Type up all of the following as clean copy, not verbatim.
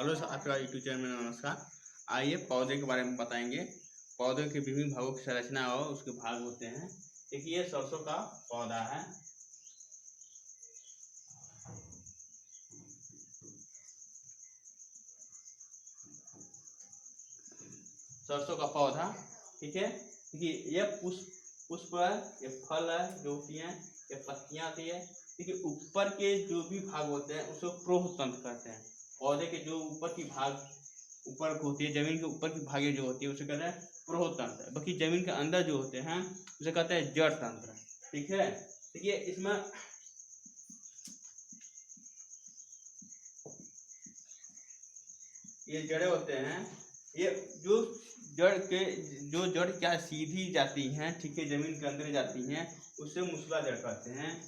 Hello sir, आपका YouTube channel में नमस्कार। आइए पौधे के बारे में बताएंगे। पौधे के विभिन्न भागों की संरचना और उसके भाग होते हैं। देखिए ये सरसों का पौधा है। सरसों का पौधा, ठीक है। देखिए ये पुष्प है, ये फल है जो होती हैं, ये पत्तियां आती है। देखिए ऊपर के जो भी भाग होते हैं उसको प्रोह तंत्र कहते हैं। पौधे के जो ऊपर की भाग ऊपर होती है, जमीन के ऊपर की भागें जो होती है उसे कहते हैं प्रोह तंत्र। बाकी जमीन के अंदर जो होते हैं उसे कहते हैं जड़ तंत्र, ठीक है। देखिए इसमें ये जड़ें होते हैं, ये जो जड़ क्या सीधी जाती हैं, ठीक है, जमीन के अंदर जाती हैं, उसे मूसला जड़ कहते हैं।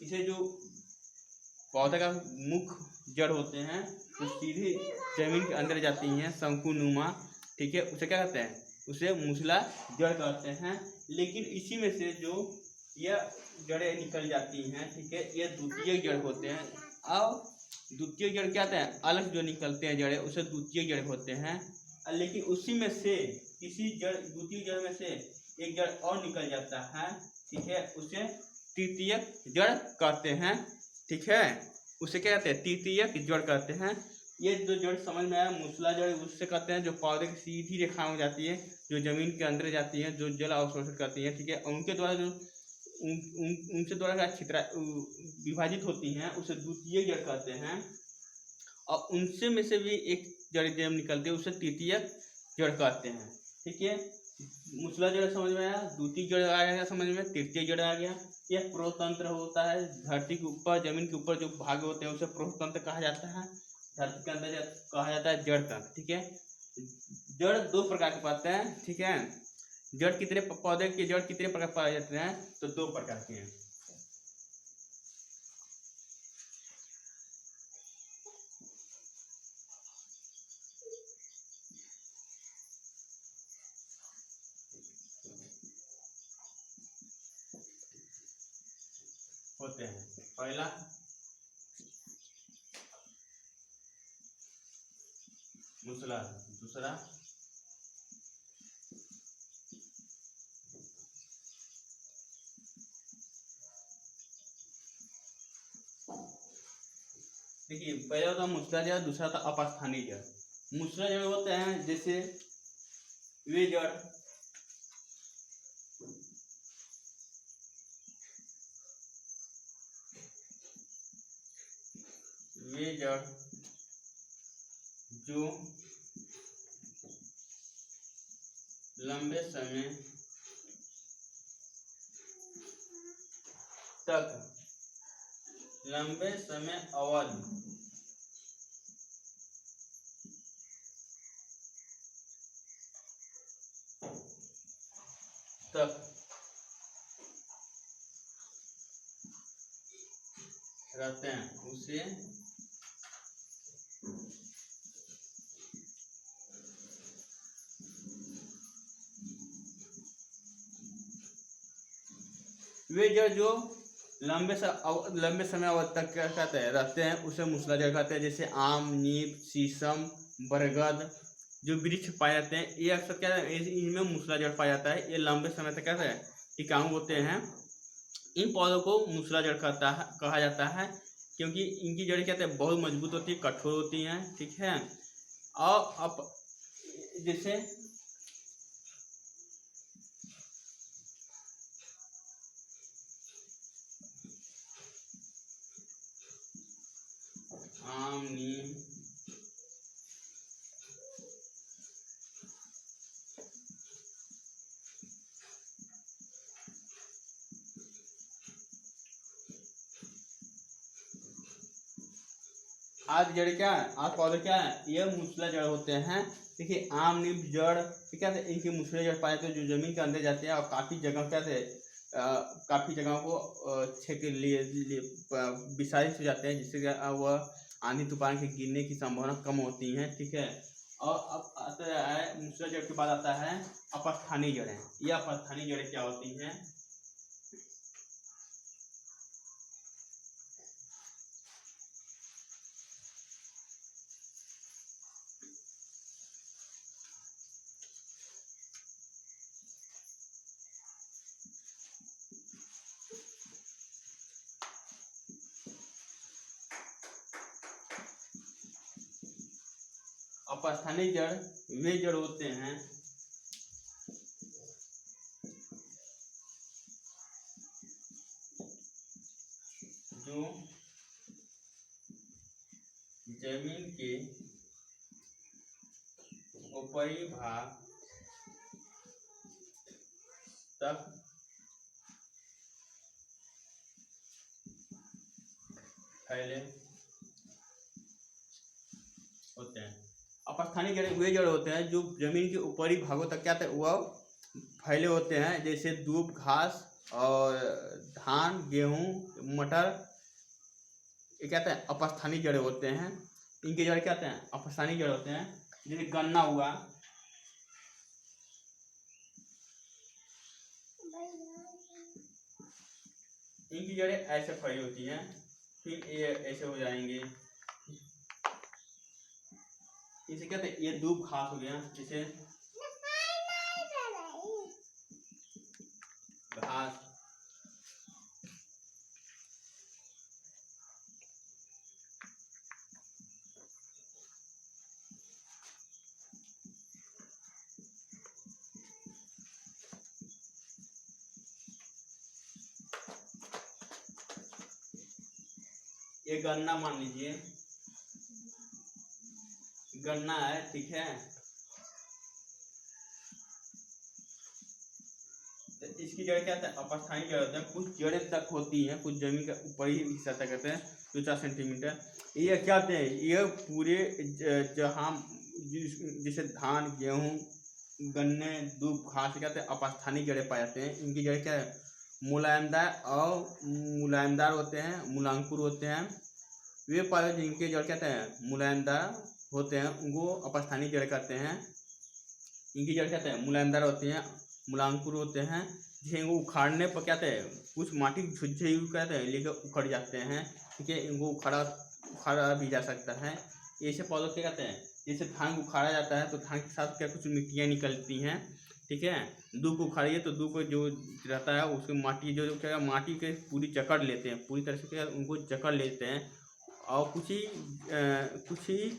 इसे जो पौधे का मुख्य जड़ होते हैं जो सीधी जमीन के अंदर जाती हैं, शंकुनुमा, ठीक है, उसे क्या कहते हैं, उसे मूसला जड़ कहते हैं। लेकिन इसी में से जो यह जड़ें निकल जाती हैं, ठीक है, ये द्वितीयक जड़ होते हैं। और द्वितीयक जड़ क्या होता है, अलग जो निकलते हैं जड़ें उसे द्वितीयक जड़ होते हैं। लेकिन उसी में से किसी जड़ द्वितीय जड़ में से एक जड़ और निकल जाता है, ठीक है, उसे तृतीयक जड़ कहते हैं, ठीक है, उसे क्या कहते हैं, तृतीयक जड़ कहते हैं। ये जो जड़ समझ में आया, मूसला जड़ उससे कहते हैं जो पौधे की सीधी रेखा में जाती है, जो जमीन के अंदर जाती है, जो जल अवशोषण करती है, ठीक है, उनके द्वारा जो उनसे द्वारा छिद्रा विभाजित होती हैं उसे द्वितीय जड़ कहते हैं। और उनसे में से भी एक जड़ जब निकलती है उसे तृतीयक जड़ कहते हैं, ठीक है। मूसला जड़ समझ में आया, द्वितीय जड़ आ गया समझ में, तृतीय जड़ आ गया। यह प्रोतंत्र होता है। धरती के ऊपर, जमीन के ऊपर जो भाग होते हैं उसे प्रोतंत्र कहा जाता है। धरती के अंदर कहा जाता है जड़ तंत्र, ठीक है। जड़ दो प्रकार के पाते हैं, ठीक है। जड़ कितने पौधे के जड़ कितने प्रकार पाए जाते हैं, तो दो प्रकार के हैं। होते हैं, पहला मूसला, दूसरा देखिए पहला होता है मूसला जड़, दूसरा था अपस्थानी जड़। मूसला जड़ होते हैं जैसे वे जड़ जो लंबे समय अवधि तक रहते हैं उसे वे जड़ जो लंबे समय अवधि तक क्या कहते हैं, रहते हैं, उसे मूसला जड़ कहते हैं। जैसे आम, नीम, शीशम, बरगद जो वृक्ष पाए जाते हैं, ये अक्सर क्या है, इनमें मूसला जड़ पाया जाता है। ये लंबे समय तक कहते हैं टिकाऊ होते हैं। इन पौधों को मूसला जड़ कहा जाता है, क्योंकि इनकी जड़ें कहते हैं बहुत मजबूत होती है, कठोर होती हैं, ठीक है। और अब जैसे आम, नीम, आज जड़ क्या है, आज पौधे क्या है, ये मूसला जड़ होते हैं। देखिए आम, नीम जड़ क्या है, इनकी मूसला जड़ पाए जाते हैं जो जमीन के अंदर जाते हैं और काफी जगह क्या है, काफी जगहों को छेद के लिए विषारित हो जाते हैं, जिससे वह आंधी तूफान के गिरने की संभावना कम होती है, ठीक है। और अब आता है मूसला जड़ के बाद आता है अपस्थानी जड़ें। ये अपस्थानी जड़ें क्या होती हैं? अपस्थानी जड़ वे जड़ होते हैं जो जमीन के ऊपरी भाग तक फैले होते हैं। अपस्थानी जड़ वे जड़ होते हैं जो जमीन के ऊपरी भागों तक क्या वह फैले होते हैं, जैसे दूब, घास और धान, गेहूं, मटर। ये कहते हैं अपस्थानी जड़ होते हैं। इनके जड़ क्या हैं? अपस्थानी जड़ होते हैं। जैसे गन्ना हुआ, इनकी जड़ें ऐसे फैली होती हैं, फिर ये ऐसे हो जाएंगे। इसे कहते हैं, ये दूब घास हो गया, जैसे घास। ये गन्ना मान लीजिए, गन्ना है, ठीक है। तो इसकी जड़ क्या है? अपस्थानी जड़ होते हैं। कुछ जड़ें तक होती हैं, कुछ जमीन का ऊपरी हिस्सा तक कहते हैं 2-4 सेंटीमीटर। ये क्या होते हैं? ये पूरे जहाँ जैसे धान, गेहूं, गन्ने, दूब, घास कहते हैं अपस्थानी जड़ें पाए जाते हैं। इनकी जड़ क्या है? मुलायमदार होते हैं, मूलांकुर होते हैं। वे पाए जिनके जड़ कहते हैं मुलायमदार होते हैं, उनको अपस्थानी जड़ कहते हैं। इनकी जड़ कहते हैं मुलायमदार होती हैं, मूलांकुर होते हैं। जिसे इनको उखाड़ने पर कहते हैं, कुछ माटी झुझे कहते हैं, लेकर उखड़ जाते हैं, ठीक है। इनको उखाड़ा भी जा सकता है। ऐसे पौधों क्या कहते हैं? जैसे धान को उखाड़ा जाता है तो धान के साथ क्या कुछ मिट्टियाँ निकलती हैं, ठीक है। दूब को उखाड़िए तो दूब को जो रहता है उसको माटी जो क्या माटी के पूरी जकड़ लेते हैं, पूरी तरह से क्या उनको जकड़ लेते हैं। और कुछ ही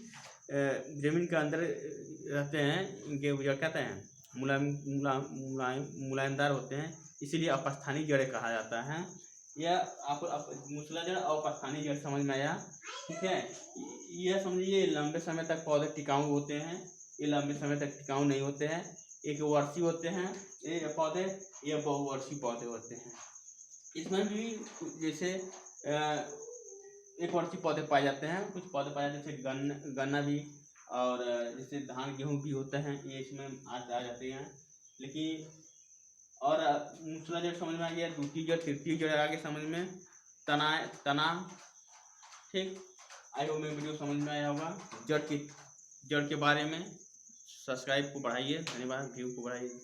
जमीन के अंदर रहते हैं। इनके जड़ कहते हैं मुलायमदार होते हैं, इसीलिए अपस्थानी जड़ कहा जाता है। यह आपको मूसला जड़ और अपस्थानी जड़ समझ में आया, ठीक है। यह समझिए लंबे समय तक पौधे टिकाऊ होते हैं, ये लंबे समय तक टिकाऊ नहीं होते हैं। एक वर्षीय होते हैं ये पौधे, ये बहुवर्षीय पौधे होते हैं। इसमें भी जैसे एक वर्षीय पौधे पाए जाते हैं, कुछ पौधे पाए जाते हैं जैसे गन्ना भी, और जैसे धान, गेहूं भी होते हैं, ये इसमें आ जाते हैं। लेकिन और मूसला जड़ समझ में आ गया, दूसरी जड़, तृतीय जड़ आगे समझ में तना, ठीक। आई होप मेरी वीडियो समझ में आया होगा। जड़ के बारे में सब्सक्राइब को बढ़ाइए, धन्यवाद, व्यू को बढ़ाइए।